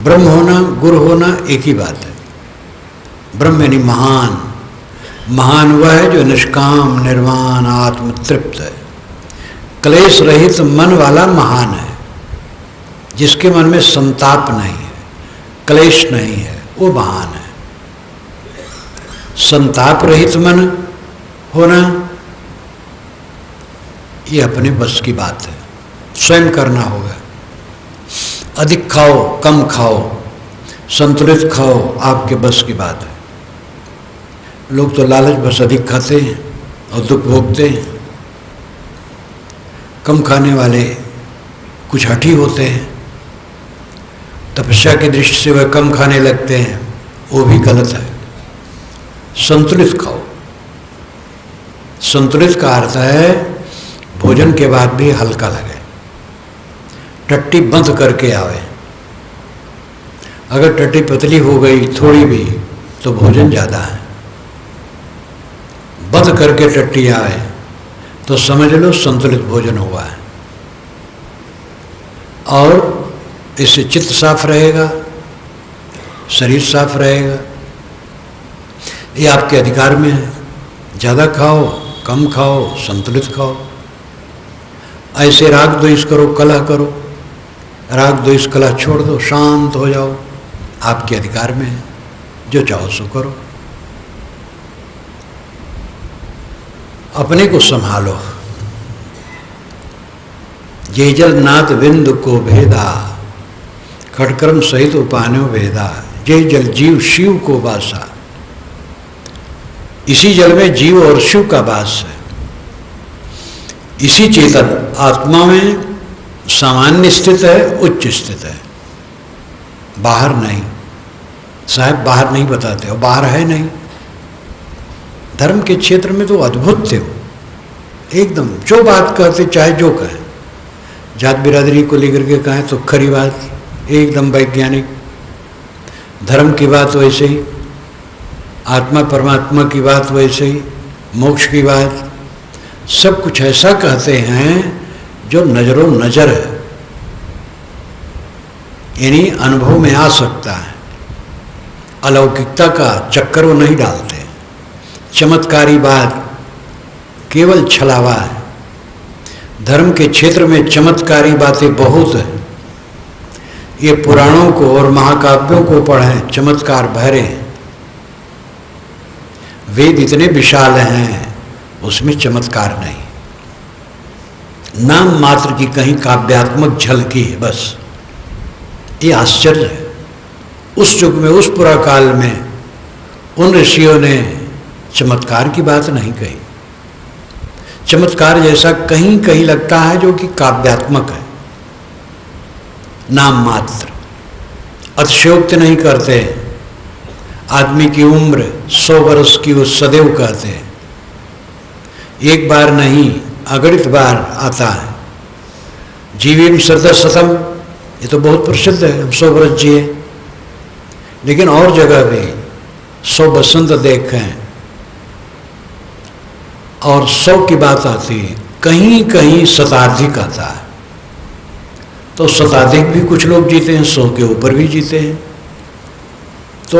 ब्रह्म होना गुरु होना एक ही बात है। ब्रह्म यानी महान। महान वह है जो निष्काम निर्वाण आत्म तृप्त है, क्लेश रहित मन वाला महान है। जिसके मन में संताप नहीं है, क्लेश नहीं है, वो महान है। संताप रहित मन होना ये अपने बस की बात है, स्वयं करना होगा। अधिक खाओ कम खाओ संतुलित खाओ आपके बस की बात है। लोग तो लालच बस अधिक खाते हैं और दुख भोगते हैं। कम खाने वाले कुछ हठी होते हैं, तपस्या की दृष्टि से वह कम खाने लगते हैं, वो भी गलत है। संतुलित खाओ। संतुलित का अर्थ है भोजन के बाद भी हल्का लगे, टट्टी बंद करके आवे। अगर टट्टी पतली हो गई थोड़ी भी तो भोजन ज़्यादा है। बंद करके टट्टी आए तो समझ लो संतुलित भोजन हुआ है। और इससे चित्त साफ रहेगा, शरीर साफ रहेगा। ये आपके अधिकार में है। ज़्यादा खाओ कम खाओ संतुलित खाओ। ऐसे राग द्वेष करो कलह करो, राग द्वेष कलह छोड़ दो, शांत हो जाओ, आपके अधिकार में है। जो चाहो सो करो। अपने को संभालो। ये जल नाथ बिंदु को भेदा, खटकर्म सहित उपान्यो भेदा। जय जल जीव शिव को बासा। इसी जल में जीव और शिव का वास है। इसी चेतन आत्मा में सामान्य स्थित है, उच्च स्थित है, बाहर नहीं। साहब बाहर नहीं बताते हो, बाहर है नहीं। धर्म के क्षेत्र में तो अद्भुत थे वो, एकदम जो बात कहते चाहे जो कहें। जात बिरादरी को लेकर के कहें तो खरी बात, एकदम वैज्ञानिक। धर्म की बात वैसे ही, आत्मा परमात्मा की बात वैसे ही, मोक्ष की बात, सब कुछ ऐसा कहते हैं जो नजरों नजर है, यानी अनुभव में आ सकता है। अलौकिकता का चक्कर वो नहीं डालते। चमत्कारी बात केवल छलावा है। धर्म के क्षेत्र में चमत्कारी बातें बहुत हैं। ये पुराणों को और महाकाव्यों को पढ़ें, चमत्कार भरे हैं। वेद इतने विशाल हैं, उसमें चमत्कार नहीं। नाम मात्र की कहीं काव्यात्मक झलकी है बस। ये आश्चर्य है। उस युग में, उस पुरा काल में उन ऋषियों ने चमत्कार की बात नहीं कही। चमत्कार जैसा कहीं कहीं लगता है जो कि काव्यात्मक है। नाम मात्र, अतिशयोक्ति नहीं करते। आदमी की उम्र 100 वर्ष की वो सदैव कहते हैं। एक बार नहीं अगणित बार आता है। जीवीम सदा शतम, ये तो बहुत प्रसिद्ध है, हम 100 वर्ष जिए। लेकिन और जगह भी 100 बसंत देखें और 100 की बात आती है, कहीं कहीं शताधिक आता है। तो शताधिक भी कुछ लोग जीते हैं, 100 के ऊपर भी जीते हैं। तो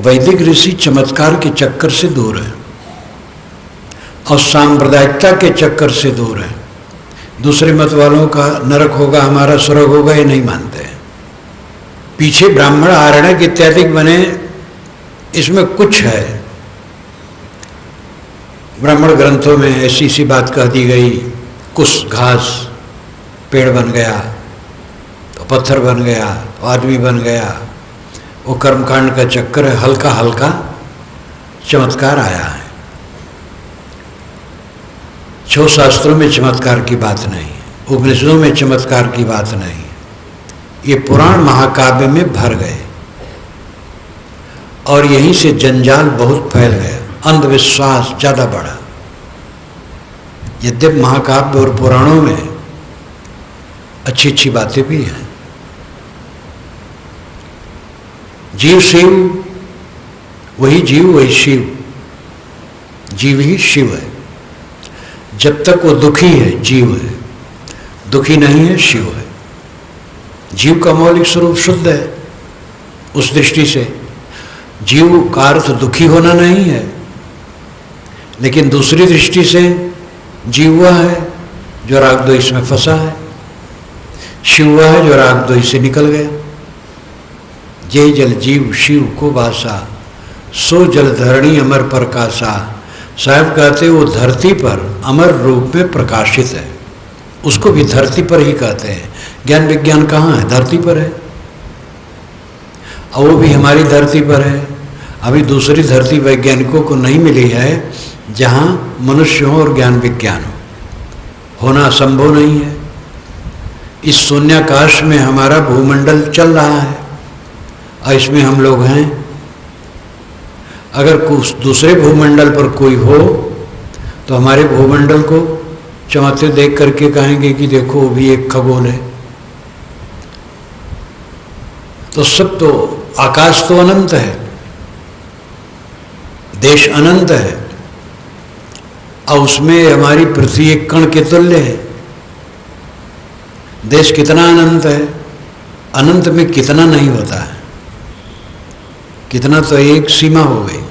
वैदिक ऋषि चमत्कार के चक्कर से दूर है और सांप्रदायिकता के चक्कर से दूर है। दूसरे मत वालों का नरक होगा हमारा स्वर्ग होगा ये नहीं मानते हैं। पीछे ब्राह्मण आरण्यक इत्यादि बने, इसमें कुछ है। ब्राह्मण ग्रंथों में ऐसी सी बात कह दी गई, कुछ घास पेड़ बन गया तो पत्थर बन गया तो आदमी बन गया। वो कर्मकांड का चक्कर है। हल्का हल्का चमत्कार आया है। 6 शास्त्रों में चमत्कार की बात नहीं है, उपनिषदों में चमत्कार की बात नहीं है। ये पुराण महाकाव्य में भर गए और यहीं से जंजाल बहुत फैल गया, अंधविश्वास ज़्यादा बढ़ा। यद्यपि महाकाव्य और पुराणों में अच्छी अच्छी बातें भी हैं। जीव शिव, वही जीव वही शिव, जीव ही शिव है। जब तक वो दुखी है जीव है, दुखी नहीं है शिव है। जीव का मौलिक स्वरूप शुद्ध है, उस दृष्टि से जीव का अर्थ दुखी होना नहीं है, लेकिन दूसरी दृष्टि से जीव वह है जो राग द्वेष में फंसा है, शिव वह है जो राग द्वेष से निकल गया। जय जल जीव शिव को बासा, सो जल धरणी अमर प्रकाशा। साहब कहते वो धरती पर अमर रूप में प्रकाशित है, उसको भी धरती पर ही कहते हैं। ज्ञान विज्ञान कहाँ है? धरती पर है, और वो भी हमारी धरती पर है। अभी दूसरी धरती वैज्ञानिकों को नहीं मिली है जहाँ मनुष्य हो और ज्ञान विज्ञान हो, होना असंभव नहीं है। इस शून्याकाश में हमारा भूमंडल चल रहा है और इसमें हम लोग हैं। अगर कुछ दूसरे भूमंडल पर कोई हो तो हमारे भूमंडल को चमकते देख करके कहेंगे कि देखो वो भी एक खगोल है। तो सब तो आकाश तो अनंत है, देश अनंत है, और उसमें हमारी पृथ्वी एक कण के तुल्य है। देश कितना अनंत है, अनंत में कितना नहीं होता है, कितना तो एक सीमा हो गई।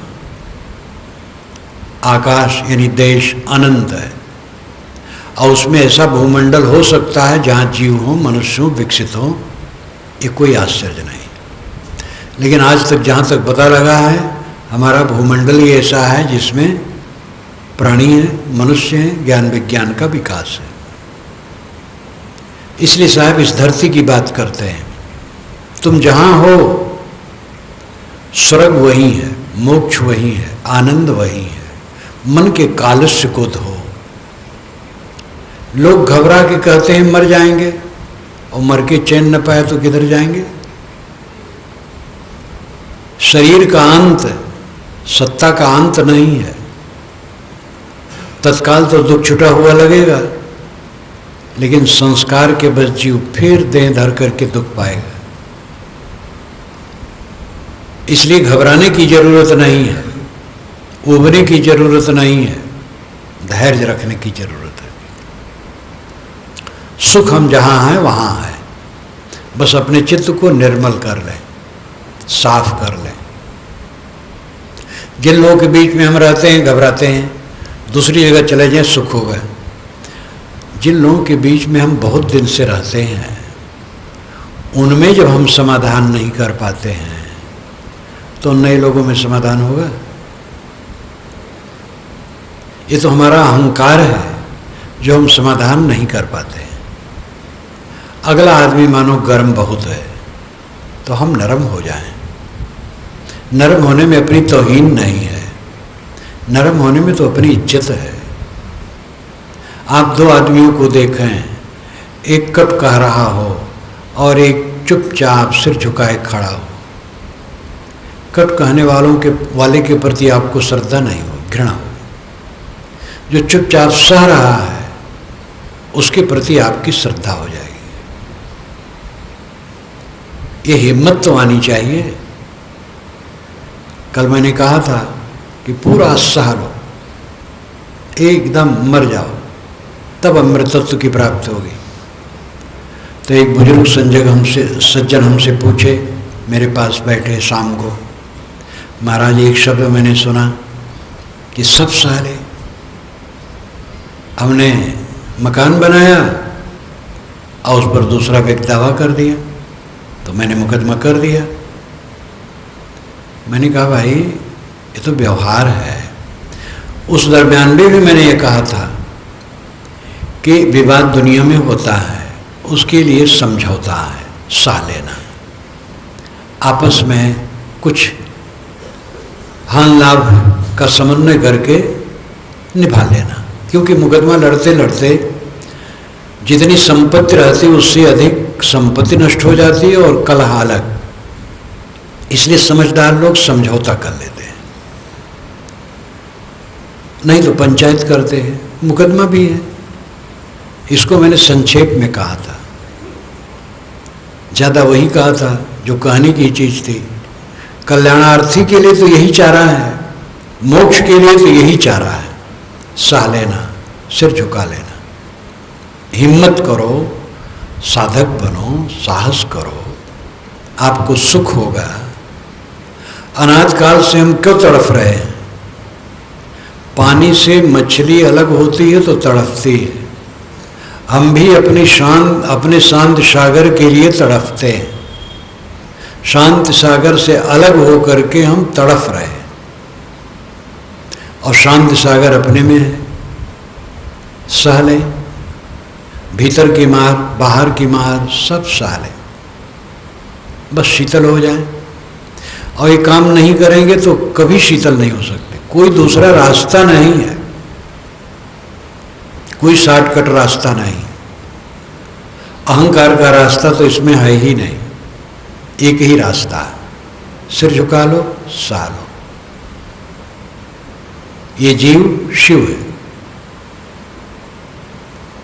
आकाश यानी देश अनंत है, और उसमें ऐसा भूमंडल हो सकता है जहाँ जीव हो, मनुष्य हो, विकसित हो, ये कोई आश्चर्य नहीं। लेकिन आज तक जहाँ तक पता लगा है, हमारा भूमंडल ही ऐसा है जिसमें प्राणी है, मनुष्य है, ज्ञान विज्ञान का विकास है। इसलिए साहब इस धरती की बात करते हैं। तुम जहाँ हो स्वर्ग वही है, मोक्ष वही है, आनंद वही है। मन के कालस्य को धो। लोग घबरा के कहते हैं मर जाएंगे, और मर के चैन न पाए तो किधर जाएंगे? शरीर का अंत, सत्ता का अंत नहीं है। तत्काल तो दुख छुटा हुआ लगेगा, लेकिन संस्कार के बस जीव फिर देह धर करके दुख पाएगा। इसलिए घबराने की जरूरत नहीं है, उबरने की जरूरत नहीं है, धैर्य रखने की जरूरत है। सुख हम जहाँ हैं वहाँ है, बस अपने चित्त को निर्मल कर लें, साफ कर लें। जिन लोगों के बीच में हम रहते हैं घबराते हैं, दूसरी जगह चले जाएं सुख होगा। जिन लोगों के बीच में हम बहुत दिन से रहते हैं, उनमें जब हम समाधान नहीं कर पाते हैं तो नए लोगों में समाधान होगा? ये तो हमारा अहंकार है जो हम समाधान नहीं कर पाते। अगला आदमी मानो गर्म बहुत है तो हम नरम हो जाएं। नरम होने में अपनी तौहीन नहीं है, नरम होने में तो अपनी इज्जत है। आप दो आदमियों को देखें, एक कट कह रहा हो और एक चुपचाप सिर झुकाए खड़ा हो। कट कहने वाले के प्रति आपको श्रद्धा नहीं हो, घृणा हो। जो चुपचाप सह रहा है उसके प्रति आपकी श्रद्धा हो जाएगी। ये हिम्मत तो आनी चाहिए। कल मैंने कहा था कि पूरा सह लो, एकदम मर जाओ, तब अमृतत्व की प्राप्ति होगी। तो एक बुजुर्ग सज्जन हमसे पूछे, मेरे पास बैठे शाम को, महाराज एक शब्द मैंने सुना कि सब सारे हमने मकान बनाया और उस पर दूसरा व्यक्ति दावा कर दिया, तो मैंने मुकदमा कर दिया। मैंने कहा भाई ये तो व्यवहार है। उस दरम्यान भी मैंने ये कहा था कि विवाद दुनिया में होता है, उसके लिए समझौता है, सह लेना, आपस में कुछ हानि लाभ का समन्वय करके निभा लेना। क्योंकि मुकदमा लड़ते लड़ते जितनी संपत्ति रहती है उससे अधिक संपत्ति नष्ट हो जाती है और कलह अलग। इसलिए समझदार लोग समझौता कर लेते हैं, नहीं तो पंचायत करते हैं, मुकदमा भी है। इसको मैंने संक्षेप में कहा था, ज़्यादा वही कहा था जो कहने की चीज़ थी। कल्याणार्थी के लिए तो यही चारा है, मोक्ष के लिए तो यही चारा है, सह लेना, सिर झुका लेना। हिम्मत करो, साधक बनो, साहस करो, आपको सुख होगा। अनाद काल से हम क्यों तड़फ रहे हैं? पानी से मछली अलग होती है तो तड़फती है, हम भी अपने शांत सागर के लिए तड़फते हैं। शांत सागर से अलग होकर के हम तड़फ रहे हैं, और शांत सागर अपने में है। सह लें, भीतर की मार बाहर की मार सब सह लें, बस शीतल हो जाए। और ये काम नहीं करेंगे तो कभी शीतल नहीं हो सकते। कोई दूसरा रास्ता नहीं है, कोई शॉर्टकट रास्ता नहीं। अहंकार का रास्ता तो इसमें है ही नहीं, एक ही रास्ता है, सिर झुका लो, सह लो। ये जीव शिव है,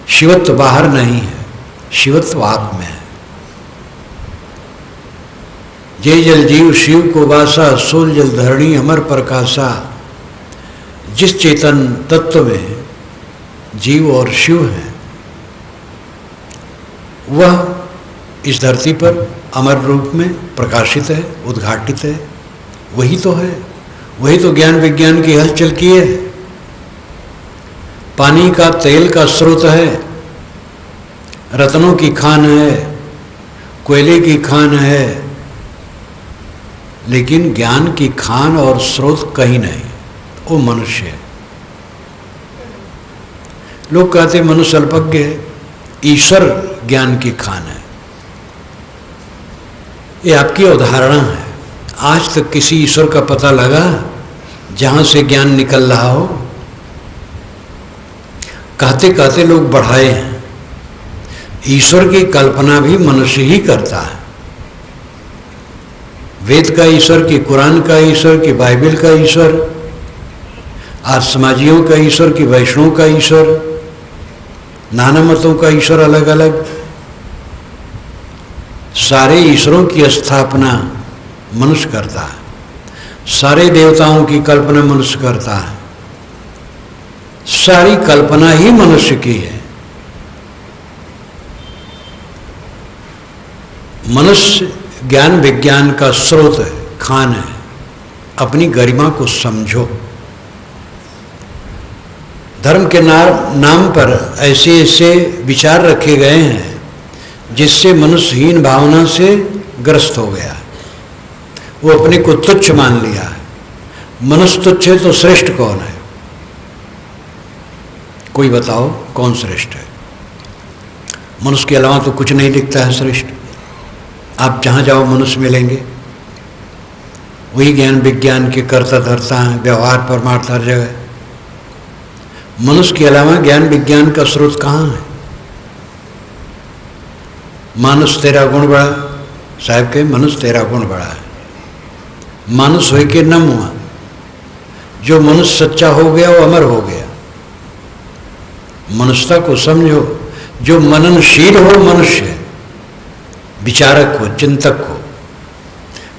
शिवत्व बाहर नहीं है, शिवत्व आत्मा है। जय जल जीव शिव को वासा, सोल जल धरणी अमर प्रकाशा। जिस चेतन तत्व में जीव और शिव है, वह इस धरती पर अमर रूप में प्रकाशित है, उद्घाटित है। वही तो है, वही तो ज्ञान विज्ञान की हलचल की है। पानी का तेल का स्रोत है, रत्नों की खान है, कोयले की खान है, लेकिन ज्ञान की खान और स्रोत कहीं नहीं, वो मनुष्य है। लोग कहते मनुष्य अल्पज्ञ है, ईश्वर ज्ञान की खान है। ये आपकी अवधारणा है। आज तक किसी ईश्वर का पता लगा जहां से ज्ञान निकल रहा हो? कहते कहते लोग बढ़ाए हैं। ईश्वर की कल्पना भी मनुष्य ही करता है। वेद का ईश्वर, की कुरान का ईश्वर, की बाइबल का ईश्वर, आज समाजियों का ईश्वर, की वैष्णव का ईश्वर, नाना मतों का ईश्वर अलग अलग। सारे ईश्वरों की स्थापना मनुष्य करता है, सारे देवताओं की कल्पना मनुष्य करता है, सारी कल्पना ही मनुष्य की है। मनुष्य ज्ञान विज्ञान का स्रोत है, खान है। अपनी गरिमा को समझो। धर्म के नाम पर ऐसे ऐसे विचार रखे गए हैं जिससे मनुष्यहीन भावना से ग्रस्त हो गया। वो अपने को तुच्छ मान लिया है। मनुष्य तुच्छ है तो श्रेष्ठ कौन है? कोई बताओ कौन श्रेष्ठ है? मनुष्य के अलावा तो कुछ नहीं दिखता है श्रेष्ठ। आप जहाँ जाओ मनुष्य मिलेंगे, वही ज्ञान विज्ञान के कर्ता धर्ता हैं, व्यवहार परमार्थ हर जगह। मनुष्य के अलावा ज्ञान विज्ञान का स्रोत कहाँ है? मानुष तेरा गुण बड़ा, साहब के मनुष्य तेरा गुण बड़ा है। मानुष हो के न हुआ। जो मनुष्य सच्चा हो गया वो अमर हो गया। मनुष्यता को समझो। जो मननशील हो मनुष्य, विचारक हो, चिंतक हो,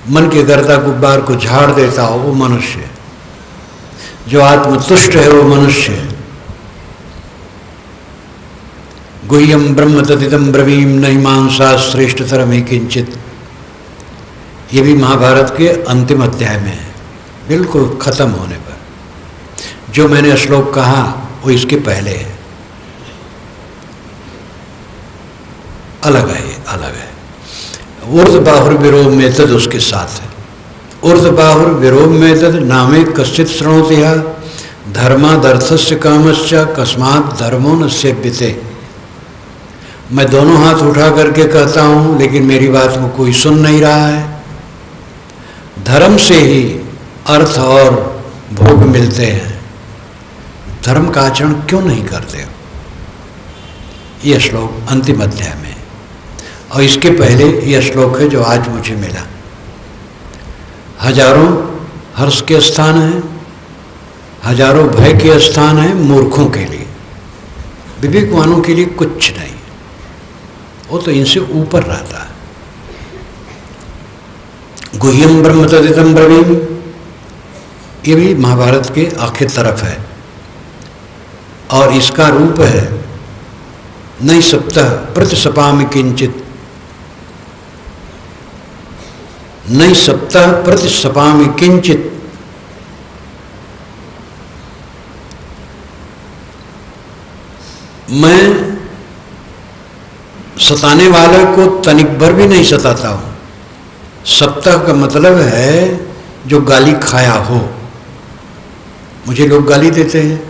मन के गर्दा गुब्बार को झाड़ देता हो वो मनुष्य है। जो आत्मतुष्ट है वो मनुष्य है। गुह्यम ब्रह्म तदिदम ब्रवीम नहीं मांसा श्रेष्ठतरम ही किंचित। ये भी महाभारत के अंतिम अध्याय में है, बिल्कुल खत्म होने पर। जो मैंने श्लोक कहा वो इसके पहले है। अलग है, अलग है। ऊर्ध्व बाहुर्विरोम में तद उसके साथ है। ऊर्ध्व बाहुर्विरोम में तद नामे कश्चित शृणोति धर्मादर्थस्य कामश्च कस्मात् धर्मो न सेव्यते। मैं दोनों हाथ उठा करके कहता हूँ, लेकिन मेरी बात को कोई सुन नहीं रहा है। धर्म से ही अर्थ और भोग मिलते हैं। धर्म का आचरण क्यों नहीं करते हो? यह श्लोक अंतिम अध्याय में, और इसके पहले यह श्लोक है जो आज मुझे मिला। हजारों हर्ष के स्थान है, हजारों भय के स्थान है मूर्खों के लिए। विवेकवानों के लिए कुछ नहीं, वो तो इनसे ऊपर रहता है। गुह्यम ब्रह्म तदिदम ब्रवीम, ये भी महाभारत के आखिर तरफ है, और इसका रूप है नई सप्तः प्रतिसपामि किंचित। नहीं सप्ताह प्रतिसपामि किंचित। मैं सताने वाले को तनिक भर भी नहीं सताता हूं। सप्ताह का मतलब है जो गाली खाया हो। मुझे लोग गाली देते हैं,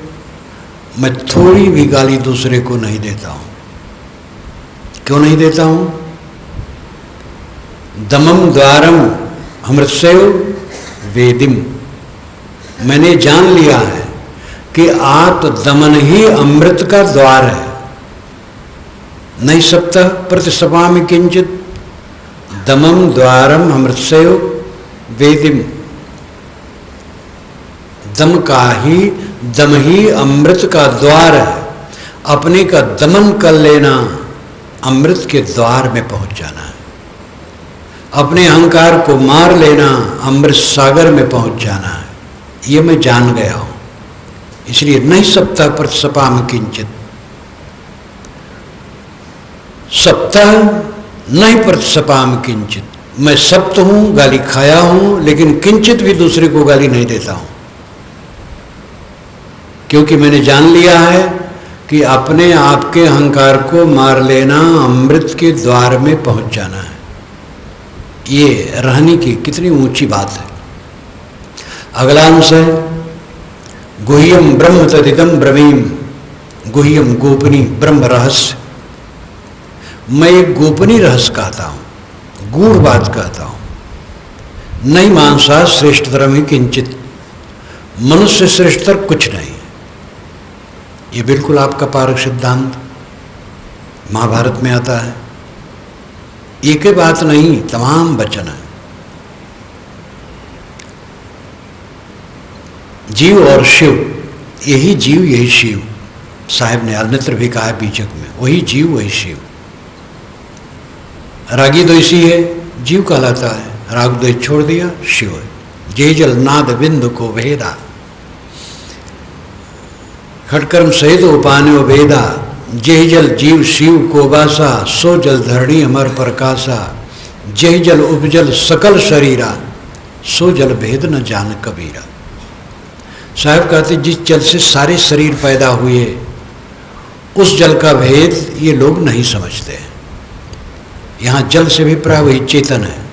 मैं थोड़ी भी गाली दूसरे को नहीं देता हूं। क्यों नहीं देता हूं? दमम द्वारम अमृतसेव वेदिम। मैंने जान लिया है कि आत्मदमन ही अमृत का द्वार है। नहीं सप्ताह प्रतिसपामि किंचित दमम द्वारम अमृतसेव वेदिम। दम ही अमृत का द्वार है। अपने का दमन कर लेना अमृत के द्वार में पहुंच जाना है। अपने अहंकार को मार लेना अमृत सागर में पहुंच जाना है। ये मैं जान गया हूं। इसलिए नहीं सप्ताह प्रतिसपामि किंचित। सप्ताह नहीं प्रतिसपामि किंचित। मैं सप्त हूं, गाली खाया हूं, लेकिन किंचित भी दूसरे को गाली नहीं देता हूं, क्योंकि मैंने जान लिया है कि अपने आप के अहंकार को मार लेना अमृत के द्वार में पहुंच जाना है। ये रहने की कितनी ऊंची बात है। अगला अंश है गुह्यम ब्रह्म तदिदम ब्रवीम। गुह्यम गोपनीय ब्रह्म रहस्य। मैं एक गोपनीय रहस्य कहता हूं, गूढ़ बात कहता हूं। नहीं मानसा श्रेष्ठतरम ही किंचित। मनुष्य श्रेष्ठतर कुछ नहीं। ये बिल्कुल आपका पारक सिद्धांत महाभारत में आता है। एक ही बात नहीं, तमाम वचन है। जीव और शिव, यही जीव यही शिव। साहब ने अन्यत्र भी कहा है बीजक में, वही जीव वही शिव। रागी द्वेषी है, जीव कहलाता है। राग द्वेष छोड़ दिया, शिव है। जय जल नाद बिंदु को भेदा। खटकर्म सहित उपान्यो वेदा। जय जल जीव शिव को बासा। सो जल धरणी अमर प्रकाशा। जय जल उपजल सकल शरीरा। सो जल भेद न जान कबीरा। साहब कहते जिस जल से सारे शरीर पैदा हुए, उस जल का भेद ये लोग नहीं समझते। यहाँ जल से भी प्राय वही चेतन है।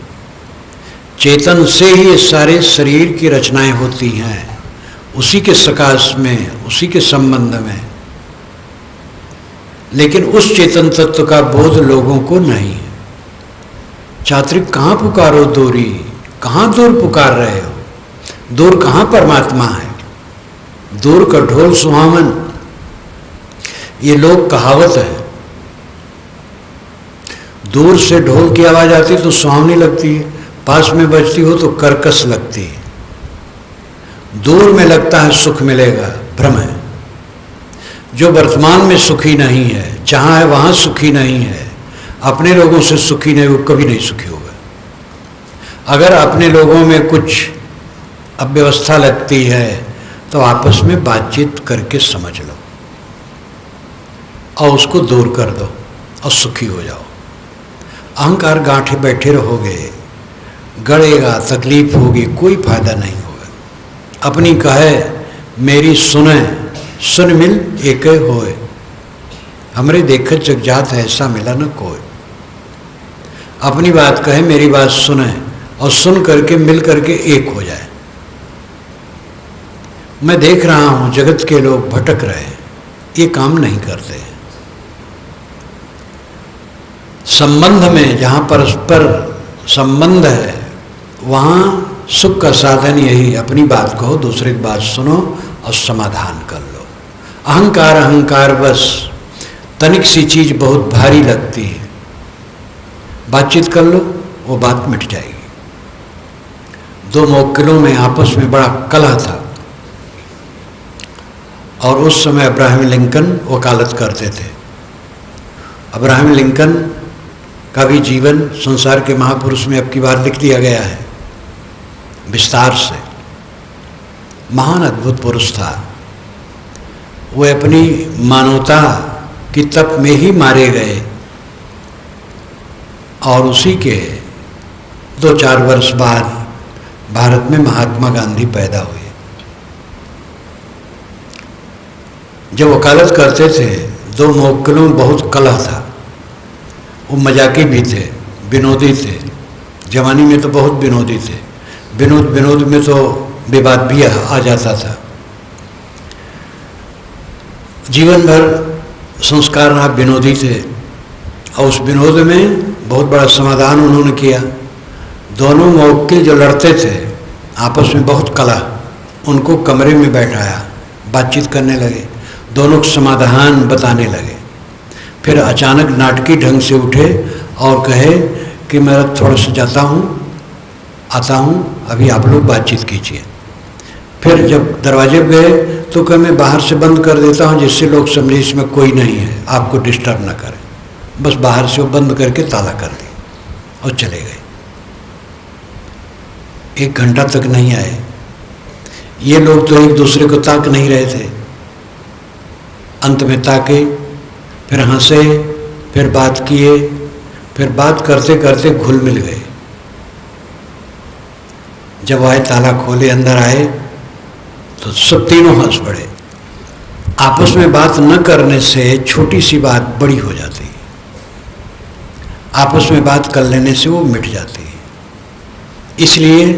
चेतन से ही ये सारे शरीर की रचनाएं होती हैं, उसी के सकाश में, उसी के संबंध में। लेकिन उस चेतन तत्व का बोध लोगों को नहीं है। चात्रिक कहाँ पुकारो दूरी, कहाँ दूर पुकार रहे हो? दूर कहाँ परमात्मा है? दूर का ढोल सुहावन, ये लोग कहावत है। दूर से ढोल की आवाज आती तो सुहावनी लगती है, पास में बजती हो तो कर्कश लगती है। दूर में लगता है सुख मिलेगा, भ्रम है। जो वर्तमान में सुखी नहीं है, जहाँ है वहाँ सुखी नहीं है, अपने लोगों से सुखी नहीं, वो कभी नहीं सुखी होगा। अगर अपने लोगों में कुछ अव्यवस्था लगती है तो आपस में बातचीत करके समझ लो और उसको दूर कर दो और सुखी हो जाओ। अहंकार गांठे बैठे रहोगे, गड़ेगा, तकलीफ होगी, कोई फायदा नहीं होगा। अपनी कहे मेरी सुने, सुन मिल एक होए। हमरे देखत जग जात है, ऐसा मिला न कोई। अपनी बात कहे, मेरी बात सुने और सुन करके मिल करके एक हो जाए। मैं देख रहा हूं जगत के लोग भटक रहे, ये काम नहीं करते। संबंध में जहाँ परस्पर संबंध है, वहाँ सुख का साधन यही, अपनी बात कहो, दूसरे की बात सुनो और समाधान कर लो। अहंकार अहंकार बस तनिक सी चीज बहुत भारी लगती है, बातचीत कर लो, वो बात मिट जाएगी। दो मौकिलों में आपस में बड़ा कलह था और उस समय अब्राहम लिंकन वकालत करते थे। अब्राहम लिंकन का भी जीवन संसार के महापुरुष में अब की बार लिख दिया गया है विस्तार से। महान अद्भुत पुरुष था। वो अपनी मानवता की तप में ही मारे गए और उसी के 2-4 वर्ष बाद भारत में महात्मा गांधी पैदा हुए। जब वकालत करते थे 2 मवक्किलों में बहुत कलह था। वो मजाकी भी थे, विनोदी थे, जवानी में तो बहुत विनोदी थे, विनोद में तो विवाद भी आ जाता था। जीवन भर संस्कार रहा, विनोदी थे, और उस विनोद में बहुत बड़ा समाधान उन्होंने किया। दोनों मवक्किल जो लड़ते थे आपस में बहुत कलह, उनको कमरे में बैठाया, बातचीत करने लगे, दोनों को समाधान बताने लगे। फिर अचानक नाटकीय ढंग से उठे और कहे कि मैं थोड़ा सा जाता हूँ, आता हूँ, अभी आप लोग बातचीत कीजिए। फिर जब दरवाजे पे गए तो कहे मैं बाहर से बंद कर देता हूँ जिससे लोग समझे इसमें कोई नहीं है, आपको डिस्टर्ब ना करें। बस बाहर से वो बंद करके ताला कर दिया और चले गए। 1 घंटा तक नहीं आए। ये लोग तो एक दूसरे को ताक नहीं रहे थे। अंत में ताके, फिर हंसे, फिर बात किए, फिर बात करते करते घुल मिल गए। जब आए ताला खोले अंदर आए तो सब तीनों हंस पड़े। आपस में बात न करने से छोटी सी बात बड़ी हो जाती है, आपस में बात कर लेने से वो मिट जाती है। इसलिए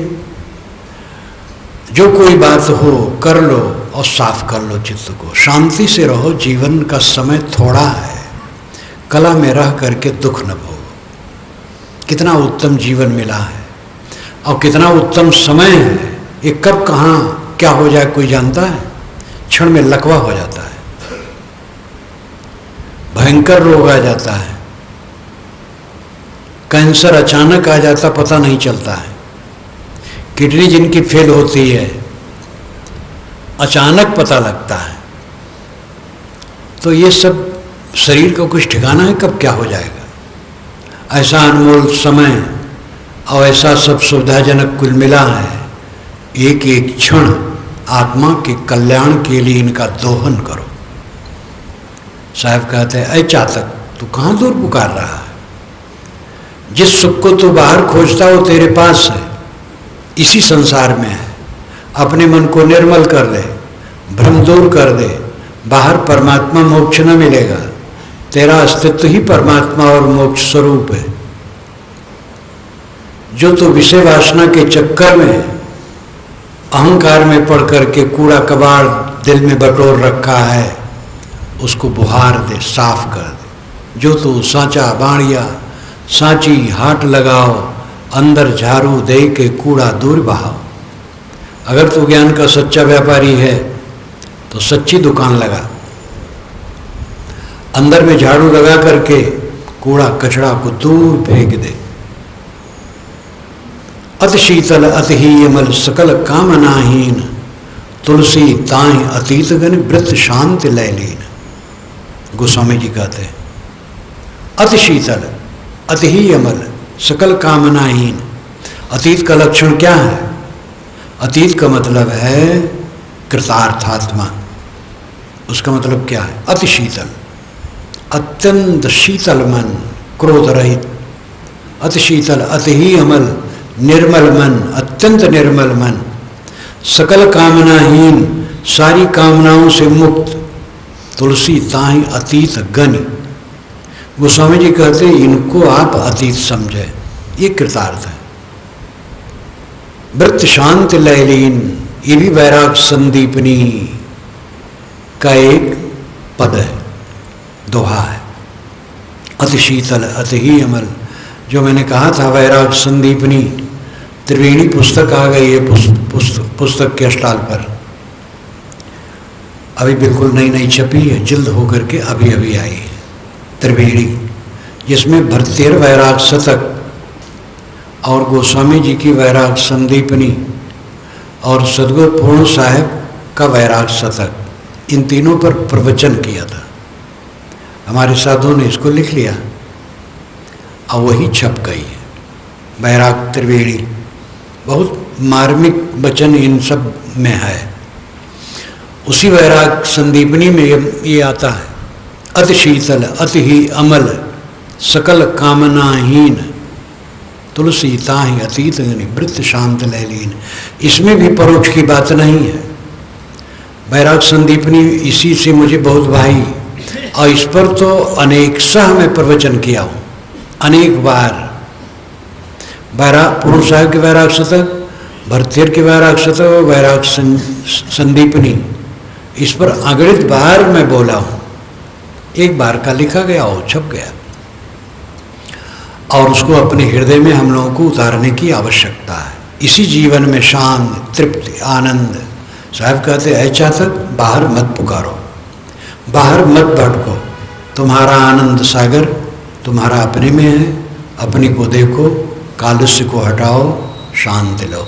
जो कोई बात हो कर लो और साफ कर लो चित्त को, शांति से रहो। जीवन का समय थोड़ा है, कला में रह करके दुख न भोगो। कितना उत्तम जीवन मिला है और कितना उत्तम समय है। ये कब कहाँ क्या हो जाए कोई जानता है? क्षण में लकवा हो जाता है, भयंकर रोग आ जाता है, कैंसर अचानक आ जाता पता नहीं चलता है, किडनी जिनकी फेल होती है अचानक पता लगता है। तो ये सब शरीर का कुछ ठिकाना है कब क्या हो जाएगा। ऐसा अनमोल समय और ऐसा सब सुविधाजनक कुल मिला है। एक एक क्षण आत्मा के कल्याण के लिए इनका दोहन करो। साहब कहते हैं, ऐ चातक तू कहाँ दूर पुकार रहा है? जिस सुख को तू बाहर खोजता वो तेरे पास है, इसी संसार में है। अपने मन को निर्मल कर ले, भ्रम दूर कर दे। बाहर परमात्मा मोक्ष न मिलेगा, तेरा अस्तित्व ही परमात्मा और मोक्ष स्वरूप है। जो तो विषय वासना के चक्कर में अहंकार में पड़ करके कूड़ा कबाड़ दिल में बटोर रखा है, उसको बुहार दे, साफ कर दे। जो तो सांचा बाणिया सांची हाट लगाओ, अंदर झाड़ू दे के कूड़ा दूर बहाओ। अगर तू ज्ञान का सच्चा व्यापारी है तो सच्ची दुकान लगा, अंदर में झाड़ू लगा करके कूड़ा कचड़ा को दूर फेंक दे। अति शीतल अति ही अमल सकल कामनाहीन, तुलसी ताहि अतीत गण वृत्त शांति लय लीन। गोस्वामी जी कहते हैं अति शीतल अति ही अमल सकल कामनाहीन। अतीत का लक्षण क्या है? अतीत का मतलब है कृतार्थात्मा। उसका मतलब क्या है? अति शीतल, अत्यंत शीतल मन, क्रोध रहित। अति शीतल अति ही अमल, निर्मल मन, अत्यंत निर्मल मन। सकल कामनाहीन, सारी कामनाओं से मुक्त। तुलसी ताहि अतीत गण। गोस्वामी जी कहते इनको आप अतीत समझे, ये कृतार्थ है। वृत्त शांत लयलीन, ये भी वैराग संदीपनी का एक पद है, दोहा है। अति शीतल अति ही अमल, जो मैंने कहा था वैराग संदीपनी त्रिवेणी पुस्तक आ गई है पुस्तक के स्टॉल पर। अभी बिल्कुल नई नई छपी है, जल्द होकर के अभी अभी आई है त्रिवेणी, जिसमें भरतेर वैराग शतक और गोस्वामी जी की वैराग संदीपनी और सदगुरु पूर्ण साहब का वैराग शतक, इन तीनों पर प्रवचन किया था। हमारे साधुओं ने इसको लिख लिया और वही छप गई है वैराग त्रिवेणी। बहुत मार्मिक वचन इन सब में है। उसी वैराग संदीपनी में ये आता है, अति शीतल अति ही अमल सकल कामनाहीन। तुलसी ताहि अतीत वृत्त शांत लहलीन। इसमें भी परोक्ष की बात नहीं है। बैराग संदीपनी इसी से मुझे बहुत भाई, और इस पर तो अनेक सह में प्रवचन किया हूँ, अनेक बार। बैराग पूर्ण साहिब के बैराग शतक, भरतेर के बैराग शतक, बैराग संदीपनी, इस पर अगणित बार मैं बोला हूँ। एक बार का लिखा गया हो, छप गया, और उसको अपने हृदय में हम लोगों को उतारने की आवश्यकता है। इसी जीवन में शांति, तृप्ति, आनंद। साहब कहते हैं चातक बाहर मत पुकारो, बाहर मत भटको, तुम्हारा आनंद सागर तुम्हारा अपने में है। अपने को देखो, कालुष्य को हटाओ, शांति लो।